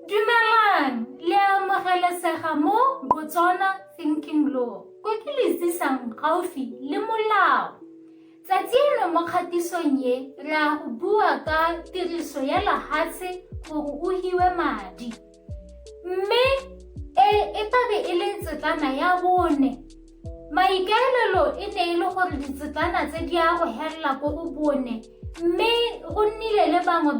Dumelang, le amogelesega mo Botswana Thinking Law. Ko ke le isisang gaufi le molao. Tsatsi eno mo kgatisong ye re a go bua ka tiriso ya lehatshe gore o hiwe madi. Mme e tabe e le tsetlana ya bone. Maikaelelo e ne e le gore ditsetlana tse di a go helela ko go bone. Mme go nnile le bangwe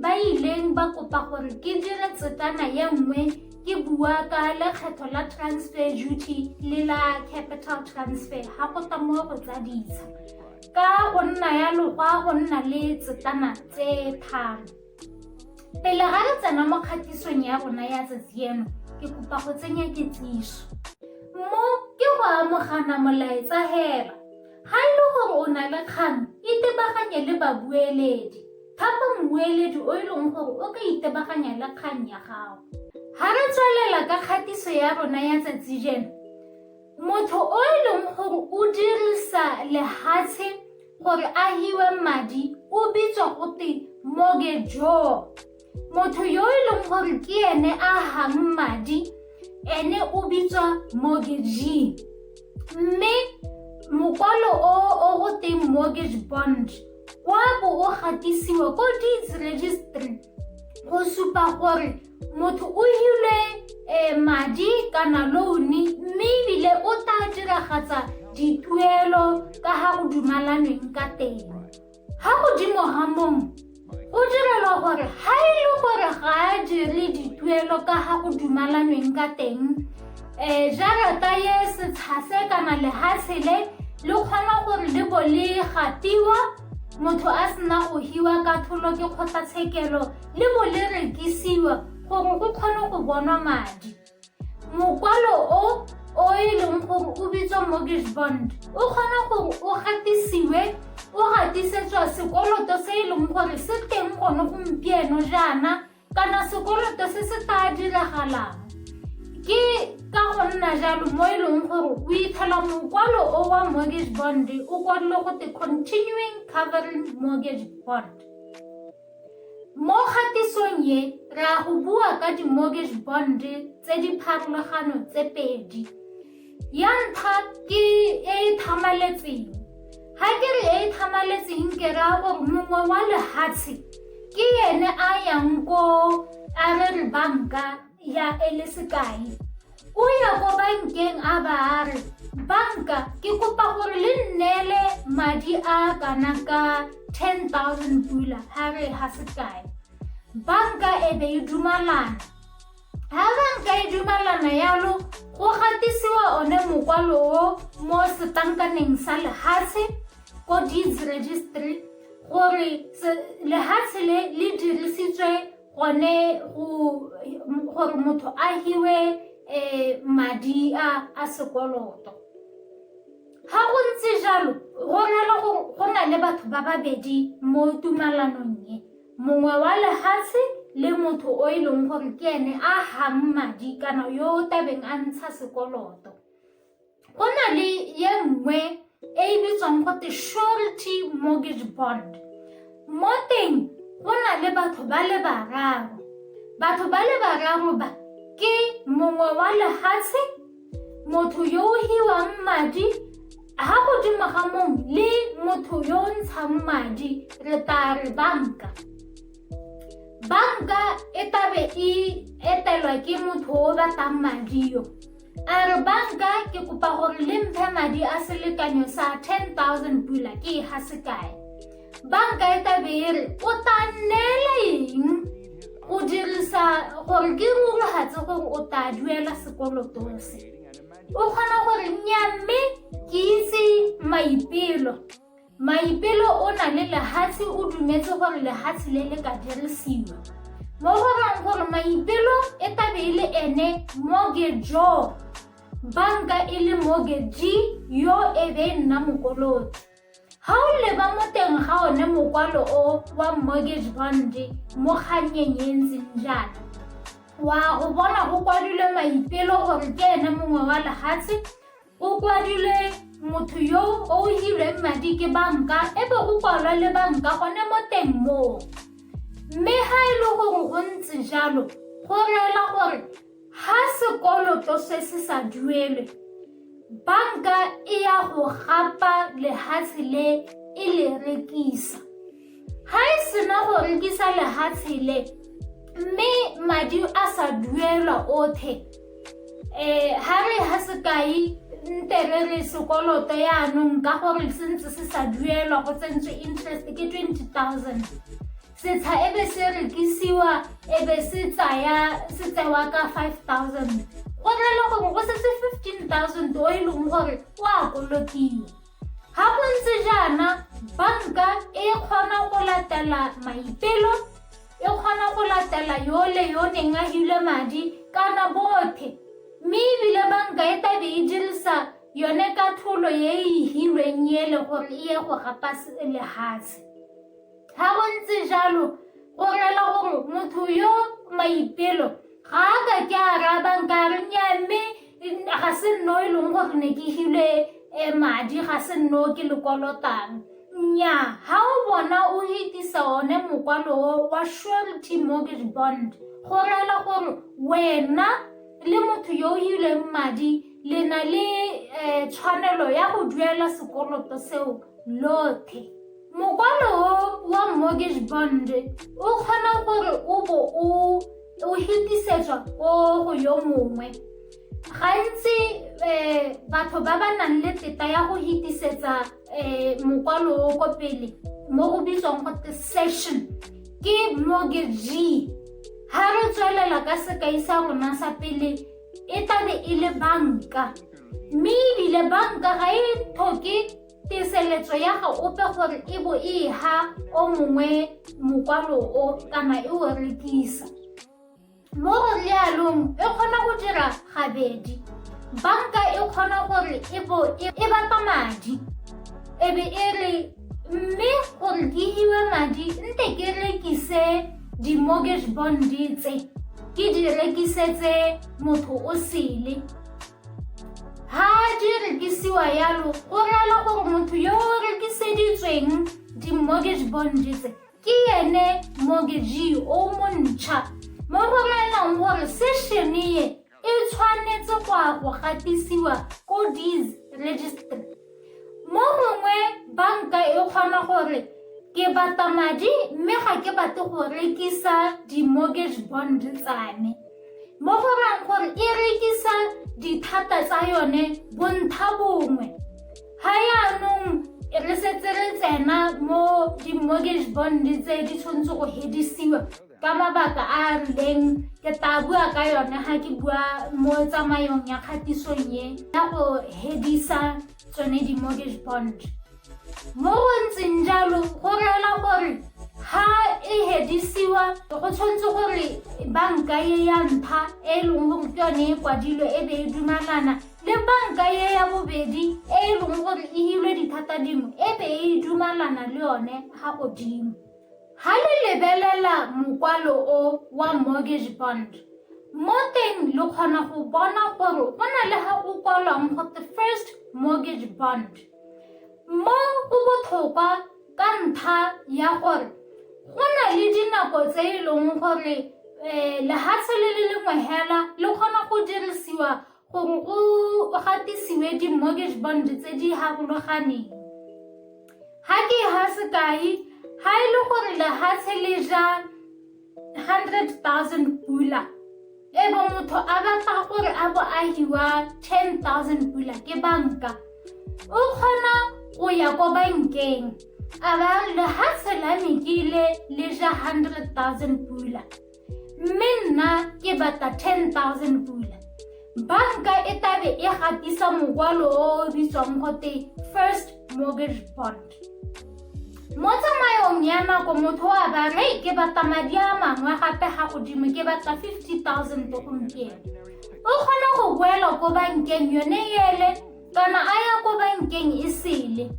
ba ileng ba kopa gore ke dire tsetlana ye nngwe ke bua ka lekgetho la transfer duty le la capital transfer ha go tla mo go tsa ditsha. Ka go nna yalo go nna le tsetlana tse tharo. Pele ga re tsena mo kgatisong ya rona ya tsatsi eno, ke kopa go tsenya kitsiso. Mo ke go amogana molaetsa hela. Ha e le gore o na le kgang, itebaganye le babueledi. Thapa mmueledi o e leng gore o ka itebaganya le kgang ya gago. Ha re tswelela ka kgatiso ya rona ya tsatsi jeno, motho o e leng gore o dirisa lehatshe gore a hiwe madi o bitswa gote mortgagor. Motho yo e leng gore ke ene a hang madi, ene o bitswa mortgagee. Mme mokwalo o go teng mortgage bond wa bo o gatisiwa ko deeds registry go supa gore motho o hilwe madi kana loan, mme ebile o tla diragatsa dituelo ka ha go dumalanweng ka teng. Ha godimo ga mong o direlwa gore ha e le gore ga a dire dituelo ka ha go dumalanweng ka teng, jarata ye setshase kana lehatshe le kgona gore le bo le gatiwa, motho a sena go hiwa ka tholo ke kgotlatshekelo, le bo le rekisiwa gore go kgone go bonwa madi. Mokwalo o e leng gore o bitswa mortgage bond o kgona gore o gatisiwe, o gatisetswa sekoloto se e leng gore se teng gone gompieno jaana kana sekoloto se se tla diragalang. Ke ka go nna jalo mo e leng gore o ithela mokwalo o wa mortgage bond o kwadilwe gote continuing covering mortgage bond. Mo kgatisong ye re a go bua ka di-mortgage bond tse di pharologano tse pedi. Ya ntlha ke e thamaletseng. Ha ke re e thamaletseng ke ra gore mongwe wa lehatshe ke ene a yang ko a re banka ya ele sekai. O ya ko bankeng a ba a re, banka ke kopa gore le nnele madi a kana ka 10,000 pula ha re ha sekai. Banka e be e dumalana. Ha banka e dumalana yalo, go gatisiwa one mokwalo o mo setankaneng sa lehatshe ko deeds registry gore lehatshe le dirisitswe gone gore motho a hiwe madi a sekoloto. Ha go ntse jalo, go na le batho ba babedi mo tumalanong ye. Mongwe wa lehatshe le motho o e leng gore ke ene a hang madi kana yo o tabeng a ntsha sekoloto. Go na le ye nngwe e bitswang gote surety mortgage bond. Mo teng go na le batho ba le bararo. Batho ba le bararo ba ke mongwe wa lehatshe, motho yo o hiwang madi, ha godimo ga mong le motho yo o ntshang madi, re tla re banka. Banka e tabe e etelwa ke motho o batlang madi yo. A re banka ke kopa gore le mphe madi a selekanyo sa 10,000 pula ke ha sekae. Banka e tabe e re o tla nnela eng go dirisa gore ke rulagatse gore o tla duela sekoloto se. O kgona gore nyamme ke itse maipelo. Maipelo o na le lehatshe, o dumetse gore lehatshe le ka dirisiwa. Mo go rang gore maipelo e tabe e le ene mortgagor, banka e le mortgagee yo e be nna mokoloti. Ha o leba mo teng ga one mokwalo o wa mortgage bond mo kganyeng e ntseng jaana, wa go bona go kwadilwe maipelo gore ke ene mongwe wa lehatshe, go kwadilwe motho yo o hilweng madi ke banka, ebe go kwalwa le banka gone mo teng moo. Mme ha e le gore go ntse jalo, go rela gore ha sekoloto se se sa duelwe banka e ya go gapa lehatshe le e le rekisa. Ha e sena go rekisa lehatshe le mme madi a sa duelwa othe ha re ha sekai nterere sekoloto yaanong ka gore sentse se sa duelwa go tsentswe interest ke 20,000 setsha ebe se rekisiwa ebe se tsewa ka 5,000 go rela gore go setse 15,000 o e leng gore o a kolotiwa. Ha go ntse jaana banka e kgona go latela maipelo, e kgona go latela yole yo neng a hile madi kana bothe, mme ebile banka e tabe e dirisa yone katlholo ye e hilweng ele gore e ye go gapa lehatshe. Ha go ntse jalo go rela gore motho yo maipelo ga a ka ke a raya banka a re nnyaa mme ga se nno e leng gore ne ke hilwe madi ga se nno ke le kolotang. Nnyaa, ha o bona o hitisa one mokwalo wa surety mortgage bond go rela gore wena le motho yo o hileng madi le na le tshwanelo ya go duela sekoloto seo lothe. Mokwalo wa mortgage bond o kgona gore o bo o hitisetswa go yo mongwe. Gantsi batho ba ba nang le teta ya go hitisetsa mokwalo o ko pele mo go bitswang gote session ke mortgagee. Ha re tswelela ka sekai sa rona sa pele e tabe e le banka, mme ebile banka ga e tlhoke tiiseletso ya ga ope gore e bo e ha o mongwe mokwalo o kana e o rekisa. Mo go lealong e kgona go dira gabedi. Banka e kgona gore e bata madi ebe e re mme gore ke hiwe madi nte ke rekise di-mortgage bond tse ke di rekisetse motho o sele. Ha di rekisiwa yalo go rela gore motho yo o rekiseditsweng di-mortgage bond tse ke yene mortgagee o montšha, mo go relang gore session e tshwanetse go gatisiwa ko deeds registry. Mo gongwe banka e kgona gore ke bata madi mme ga ke bate go rekisa di-mortgage bond tsame, mo go rang gore e rekisa dithata tsa yone bontlha bongwe. Ha yaanong re setse re tsena mo di-mortgage bond tse di tshwanetse go hedisiwa ka mabaka a rileng, ke tla bua ka yone ha ke bua mo tsamayong ya kgatisong ye ya go hedisa tsone di-mortgage bond. Mo go ntseng jalo go rela gore ha e hedisiwa go tshwanetse gore banka ye ya ntlha e leng gore ke yone e kwadilwe ebe e dumalana le banka ye ya bobedi e leng gore e hilwe dithata dingwe ebe e dumalana le yone ga godimo. Ha le lebelela mokwalo o wa mortgage bond mo teng le kgona go bona gore go na le ga go kwalwang gote first mortgage bond. Mo go botlhokwa ka ntlha ya gore go na le dinako tse e leng gore lehatshe le lengwe hela le kgona go dirisiwa gore go gatisiwe di-mortgage bond tse di harologaneng. Ha ke ha sekai, ha e le gore lehatshe le ja 100,000 pula ebe motho a batla gore a bo a hiwa 10,000 pula ke banka, o kgona go ya ko bankeng a ba lehatshe la me ke ile le ja 100,000 pula mme nna ke batla 10,000 pula. Banka e tabe e gatisa mokwalo o bitswang gote first mortgage bond. Mo tsamayong ya nako motho a ba re ke batla madi a mangwe gape ga godimo ke batla 50,000 gompieno. O kgona go boela ko bankeng yone ele kana a ya ko bankeng e sele,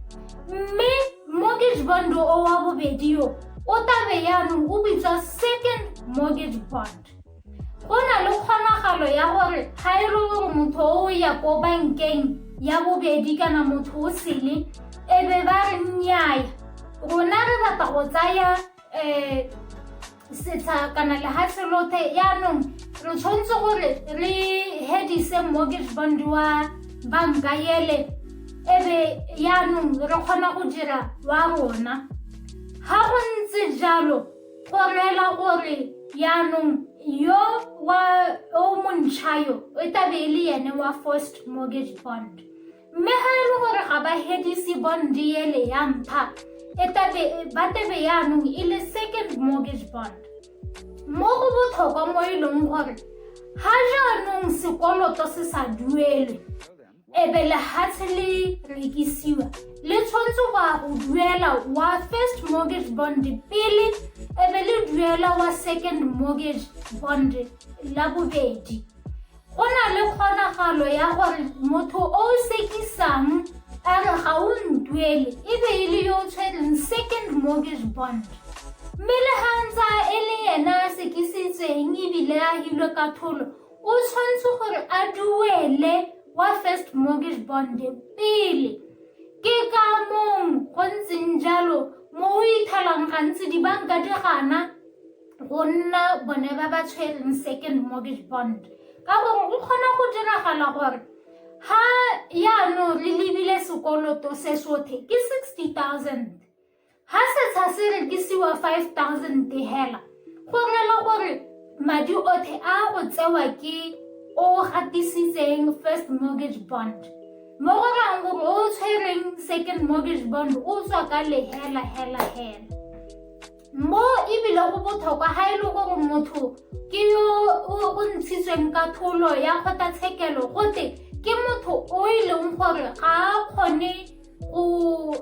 mme mortgage bond o wa bobedi yo o tabe yaanong o bitswa second mortgage bond. Go na le kgonagalo ya gore ga e re gore motho o ya ko bankeng ya bobedi kana motho o sele ebe ba re nnyaa rona re batla go tsaya setsha kana lehatshe lothe yaanong re tshwanetse gore re hedise mortgage bond wa banka yele ebe yaanong re kgona go dira wa rona. Ha go ntse jalo go rela gore yaanong yo wa o montšhayo e tabe e le yene wa first mortgage bond, mme ha e le gore ga ba hedise bond yele ya mpha ba tabe yaanong e le second mortgage bond. Mo go botlhokwa mo e leng gore ha jaanong sekoloto se sa duelwe ebe lehatshe le rekisiwa le tshwanetse go duela wa first mortgage bond pele ebe le duela wa second mortgage bond la bobedi. Go na le kgonagalo ya gore motho o sekisang a re ga o ntuele ebe e le yo tshwereng second mortgage bond, mme le ha ntse e le yena a sekisitseng ebile a hilwe ka tholo o tshwanetse gore a duele wa first mortgage bond pele. Ke ka mong go ntseng jalo mo o ithalang gantsi dibanka di gana go nna bone ba ba tshwereng second mortgage bond, ka gore go kgona go diragala gore ha yaanong re lebile sekoloto se sothe ke 60,000, ha setsha se rekisiwa 5,000 hela, go rela gore madi othe a go tsewa ke o gatisitseng first mortgage bond, mo go rang gore o tshwereng second mortgage bond o tswa ka lehela. Mo ebile go botlhokwa ha e le gore motho ke yo o ntshitsweng ka tholo ya kgotlatshekelo gote ke motho o e leng gore ga a kgone go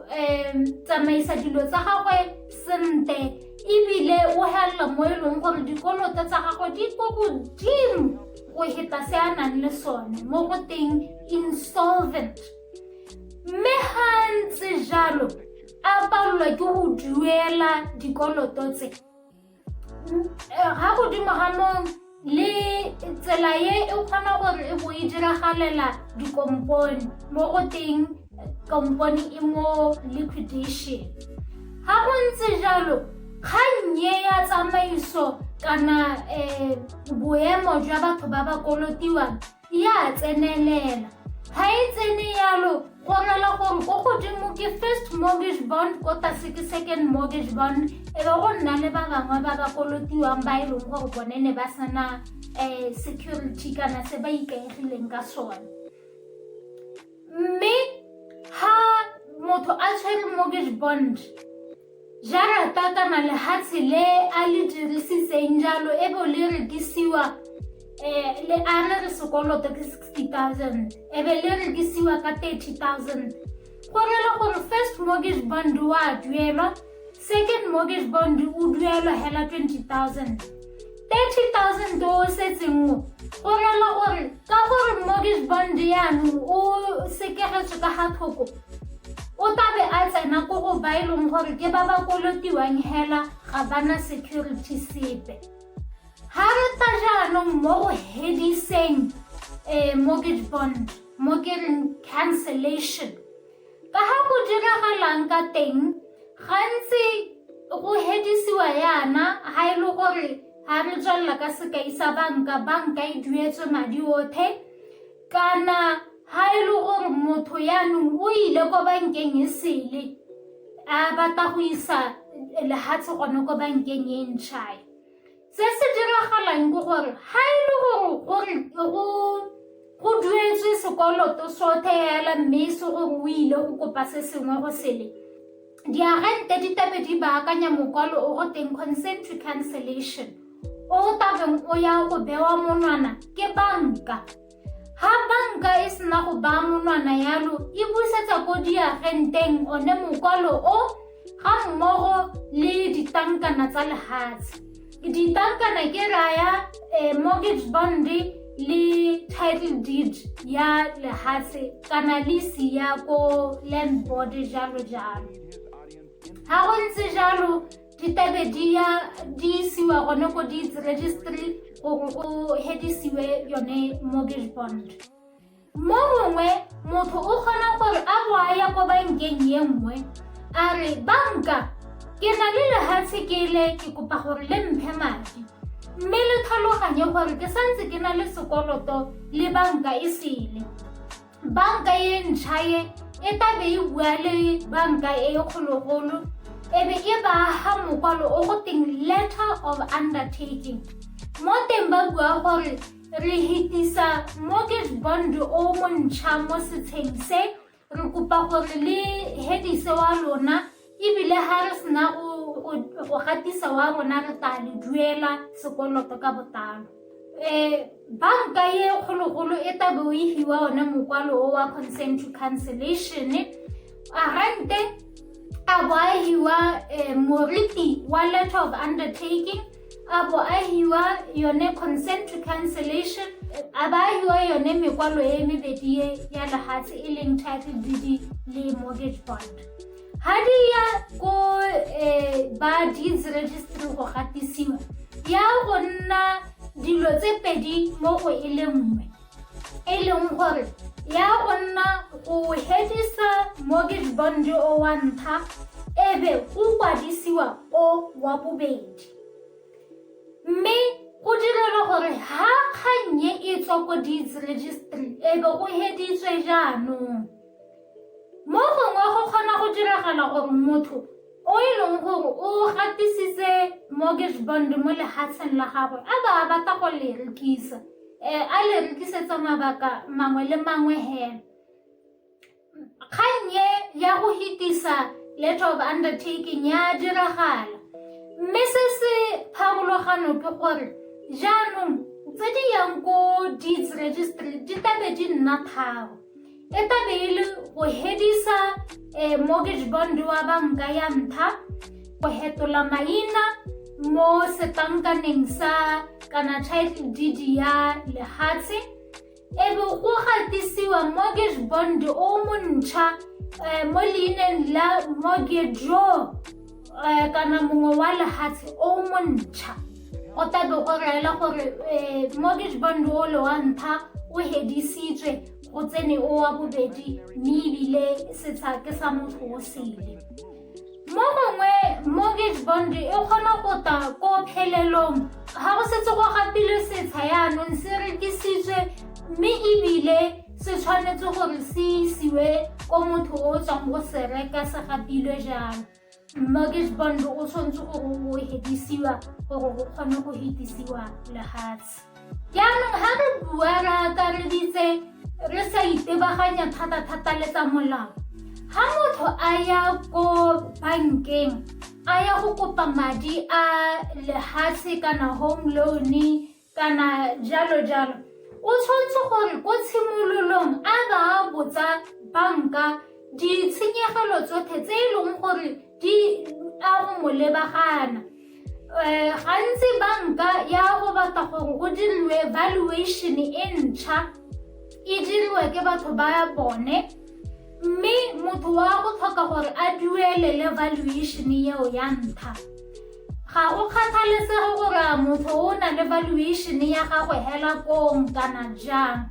tsamaisa dilo tsa gagwe sente ebile o helela mo e leng gore dikoloto tsa gagwe di ko godimo go heta se a nang le sone mo go teng insolvent. Mme ha ntse jalo a palelwa ke go duela dikoloto tse, ga godimo ga moo le tsela ye e kgona gore e bo e diragalela dikompone mo go teng kompone e mo liquidation. Ha go ntse jalo kgannye ya tsamaiso kana boemo jwa batho ba ba kolotiwang ya tsenelela. Ha e tsene yalo go rela gore go godimo ke first mortgage bond ko tlase ke second mortgage bond, ebe go nna le ba bangwe ba ba kolotiwang ba e leng gore bone ne ba sana security kana se ba ikaegileng ka sone. Mme ha motho a tshwere mortgage bond jarata kana lehatshe le a le dirisitseng jalo ebe le rekisiwa le ana re sekoloto ke 60,000 ebe le rekisiwa ka 30,000, go rela gore first mortgage bond wa duelwa, second mortgage bond o duelwa hela 20,000, 30,000 o setseng go rela gore ka gore mortgage bond yaanong o sekegetswe ka ga thoko o tabe a tsena ko go ba e leng gore ke ba ba kolotiwang hela ga bana security sepe. Ha re tla jaanong mo go hediseng mortgage bond mo ke reng cancellation, ka ha go diragalang ka teng gantsi go hedisiwa yana ha e le gore ha re tswalela ka sekai sa banka e duetswe madi othe, kana ha e le gore motho yaanong o ile ko bankeng e sele a batla go isa lehatshe gone ko bankeng e ntšhae. Se se diragalang ke gore ha e le gore go duetswe sekoloto sothe hela mme se gore o ile go kopa se sengwe go sele, diagente di tabe di baakanya mokwalo o go teng consent to cancellation o tabeng o ya go bewa monwana ke banka. Ha banka e sena go baa monwana yalo e busetsa ko diagenteng one mokwalo o ga mmogo le ditankana tsa lehatshe. Ditankana ke raya mortgage bond le title deed ya lehatshe kana lease ya ko land board jalo. Ha go ntse jalo ditabe di isiwa gone ko di-registry gore go hedisiwe yone mortgage bond. Mo gongwe motho o kgona gore a bo a ya ko bankeng ye nngwe a re banka ke na le lehatshe ke kopa gore le mphe madi, mme le tlhaloganye gore ke santse ke na le sekoloto le banka e sele. Banka e ntšha e tabe e bua le banka e kgologolo ebe e ba ha mokwalo o go teng letter of undertaking. Mo teng ba bua gore re hitisa mortgage bond o montšha mo setsheng se, re kopa gore le hedise wa lona ebile ha re sena go gatisa wa rona re tla le duela sekoloto ka botalo. Banka ye kgologolo e tabe o hiwa ona mokwalo o wa consent to cancellation, a rente a bo a hiwa moriti wa letter of undertaking, a bo a hiwa yone consent to cancellation, a ba hiwa yone mekwalo e mebedi ya lehatshe e leng title deed le mortgage bond. Ha di ya ko ba deeds registry go gatisiwa ya go nna dilo tse pedi mo go e le nngwe, e leng gore ya go nna go hedisa mortgage bond o wa ntlha ebe go kwadisiwa o wa bobedi. Mme go direla gore ha kganye e tswa ko deeds registry ebe go heditswe jaanong. Mo gongwe go kgona go diragala gore motho o e leng gore o gatisitse mortgage bond mo lehatsheng la gagwe a ba a batla go le rekisa, a le rekisetsa mabaka mangwe le mangwe hela. Kganye ya go hitisa letter of undertaking ya diragala, mme se se pharologano ke gore jaanong tse di yang ko deeds registry di tabe di nna tharo. E tabe e le go hedisa mortgage bond wa banka ya ntlha, go hetola maina mo setankaneng sa kana title deed ya lehatshe, ebe go gatisiwa mortgage bond o montšha mo leineng la mortgagor kana mongwe wa lehatshe o montšha. Go tabe go reela gore mortgage bond o le wa ntlha o hedisitswe go tsene o wa bobedi mme ebile setsha ke sa motho o sele. Mo gongwe mortgage bond e kgona go ta ko phelelong ga go setse go gapile setsha yaanong se rekisitswe mme ebile se tshwanetse gore se isiwe ko motho o tswang go se reka se gapilwe jalo. Mortgage bond o tshwanetse gore o hedisiwa gore go kgone go hitisiwa lehatshe. Yaanong ha re bua re akareditse re sa itebaganya thata-thata le tsa molao, ha motho a ya ko bankeng a ya go kopa madi a lehatshe kana home loan kana jalo-jalo, o tshwanetse gore ko tshimololong a ba a botsa banka ditshenyegelo tsotlhe tse e leng gore di a go mo lebagana. Gantsi banka ya go batla gore go diriwe valuation e ntšha, e diriwe ke batho ba bone, mme motho wa go tlhoka gore a duele le valuation eo ya ntlha. Ga go kgathalesege gore motho o na le valuation ya gagwe hela kong kana jang.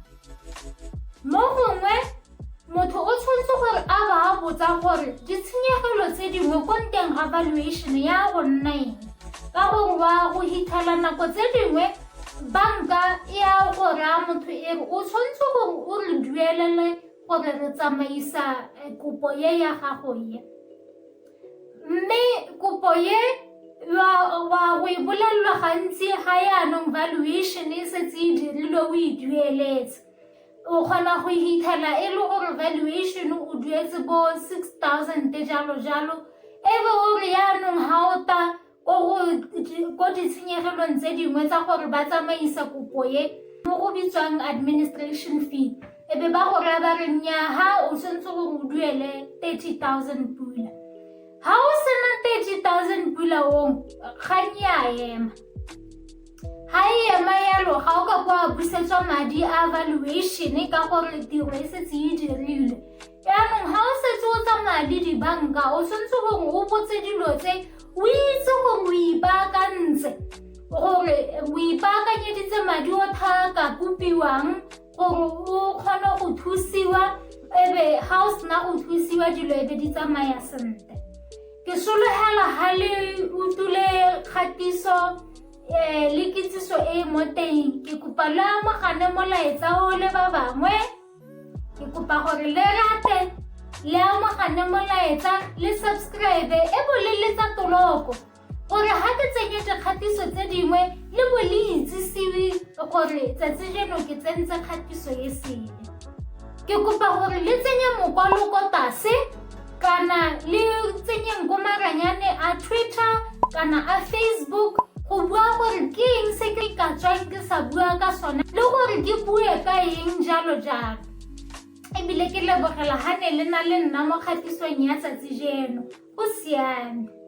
Mo gongwe motho o tshwanetse gore a ba a botsa gore ditshenyegelo tse dingwe ko nteng ga valuation ya go nna eng, ka gore wa go hitlhela nako tse dingwe banka ya go raya motho e re o tshwanetse gore o re duelele gore re tsamaisa kopo ye ya gago ye, mme kopo ye wa go e bolelelwa gantsi ga yaanong valuation e setse e dirilwe o e dueletse. O kgona go hitlhela e le gore valuation o duetse bo 6,000 jalo-jalo, ebe o re yaanong ga o ta ko ditshenyegelong tse dingwe tsa gore ba tsamaisa kopo ye mo go bitswang administration fee, ebe ba go raya ba re nnyaa ha o tshwanetse gore o duele 30,000 pula. Ha o sena 30,000 pula ong kganye a ema. Ha e ema yalo ga o ka kwa busetswa madi a valuation ka gore tiro e setse e dirilwe. Yaanong ha o setse o tsamaya le dibanka o tshwanetse gore o botse dilo tse o itse gore o ipaakantse, gore o ipaakanyeditse madi otlhe a ka kopiwang gore o kgone go thusiwa, ebe ga o sena go thusiwa dilo ebe di tsamaya sentle. Ke sologela ha le utlwile kgatiso le kitsiso e mo teng ke kopa le amogane molaetsa o le ba bangwe ke kopa gore le rate le amogane molaetsa le subscribe e bo le letsa toloko gore ha ke tsenye dikgatiso tse dingwe le bo le itsisiwe gore tsatsi jeno ke tsentse kgatiso e sele ke kopa gore le tsenye mokwalo ko tlase kana le tsenye maranyane a Twitter kana a Facebook go bua gore ke eng se ke ka tswang ke sa bua ka sona le gore ke bue ka eng jalo ebile ke lebogela ha ne le na le nna mo kgatisong ya tsatsi jeno o siame.